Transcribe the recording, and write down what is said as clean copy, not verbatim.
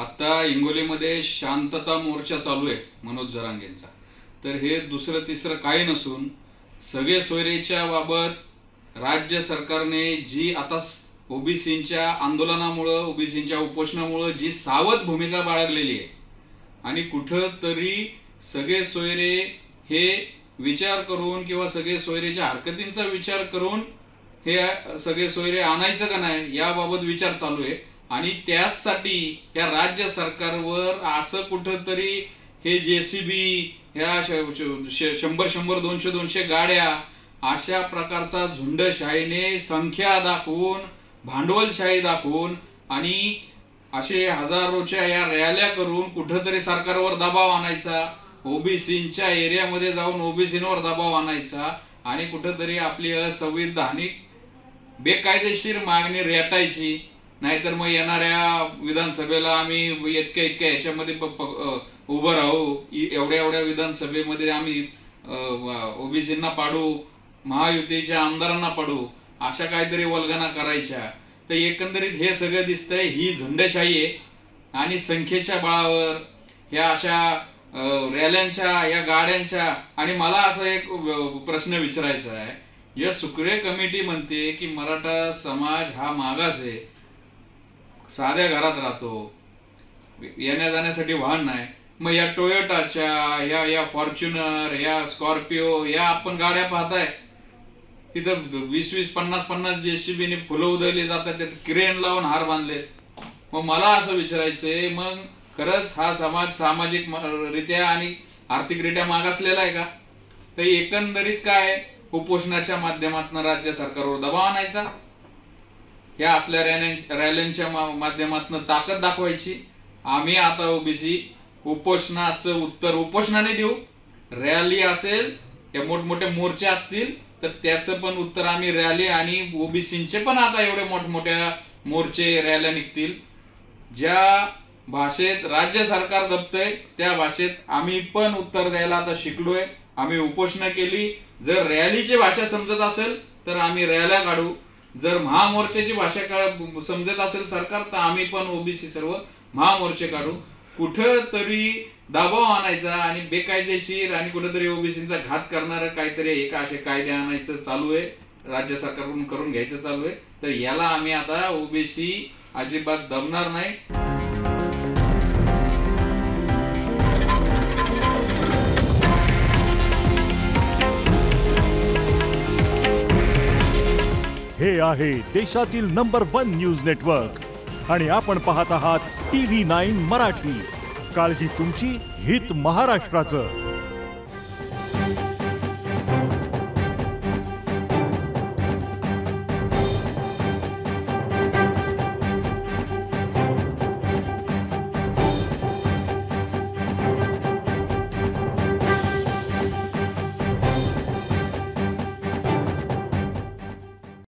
आता हिंगोलीमध्ये शांतता मोर्चा चालू आहे मनोज जरांगेंचा। तर हे दुसरं तिसरं काही नसून सगळे सोयरेच्या बाबत राज्य सरकारने जी आता ओबीसींच्या आंदोलनामुळे ओबीसींच्या उपोषणामुळे जी सावध भूमिका बाळगलेली आहे आणि कुठंतरी सगळे सोयरे हे विचार करून किंवा सगळे सोयरेच्या हरकतींचा विचार करून हे सगळे सोयरे आणायचं का नाही याबाबत विचार चालू आहे। आणि त्यासाठी या राज्य सरकारवर असं कुठंतरी हे जेसीबी ह्या 100-200 गाड्या अशा प्रकारचा झुंडशाहीने संख्या दाखवून भांडवलशाही दाखवून आणि असे हजारोच्या या रॅल्या करून कुठंतरी सरकारवर दबाव आणायचा, ओबीसींच्या एरियामध्ये जाऊन ओबीसींवर दबाव आणायचा आणि कुठंतरी आपली असंविधानिक बेकायदेशीर मागणी रेटायची। नाहीतर मग येणाऱ्या विधानसभेला आम्ही इतक्या ह्याच्यामध्ये उभं राहू, एवढ्या विधानसभेमध्ये आम्ही ओबीसींना पाडू, महायुतीच्या आमदारांना पाडू, अशा काहीतरी वल्गना करायच्या। तर एकंदरीत हे सगळं दिसतंय ही झुंडशाही आहे आणि संख्येच्या बळावर ह्या अशा रॅल्यांच्या या गाड्यांच्या। आणि मला असा एक प्रश्न विचारायचा आहे, या सुक्रे कमिटी म्हणते की मराठा समाज हा मागास आहे, साध्या घरात राहतो, येण्या जाण्यासाठी वाहन नाही, मग या टोयोटाच्या या फॉर्च्युनर या स्कॉर्पिओ या आपण गाड्या पाहताय तिथं 20-20, 50-50 जेसीबीने फुलं उधळली जातात, त्यात क्रेन लावून हार बांधले। मग मला असं विचारायचंय, मग खरंच हा समाज सामाजिक रित्या आणि आर्थिकरित्या मागासलेला आहे का? तर एकंदरीत काय उपोषणाच्या माध्यमातून राज्य सरकारवर दबाव आणायचा, ह्या असल्या रॅल्यांच्या माध्यमातून ताकद दाखवायची। आम्ही आता ओबीसी उपोषणाचं उत्तर उपोषणाने देऊ, रॅली असेल या मोठमोठे मोर्चे असतील तर त्याचं पण उत्तर आम्ही रॅली आणि ओबीसींचे पण आता एवढे मोठमोठ्या मोर्चे रॅल्या निघतील, ज्या भाषेत राज्य सरकार दबतंय त्या भाषेत आम्ही पण उत्तर द्यायला आता शिकलोय। आम्ही उपोषणं केली, जर रॅलीची भाषा समजत असेल तर आम्ही रॅल्या काढू, जर महामोर्चाची भाषा समजत असेल सरकार तर आम्ही पण ओबीसी सर्व महामोर्चे काढू। कुठंतरी दबाव आणायचा आणि बेकायदेशीर आणि कुठेतरी ओबीसींचा घात करणारं काहीतरी एक असे कायदे आणायचं चालू आहे, राज्य सरकारकडून करून घ्यायचं चालू आहे। तर याला आम्ही आता ओबीसी अजिबात दमणार नाही। हे आहे देशातील नंबर 1 न्यूज नेटवर्क आणि आपण पाहत आहात TV9 मराठी। काळजी तुमची, हित महाराष्ट्राचं।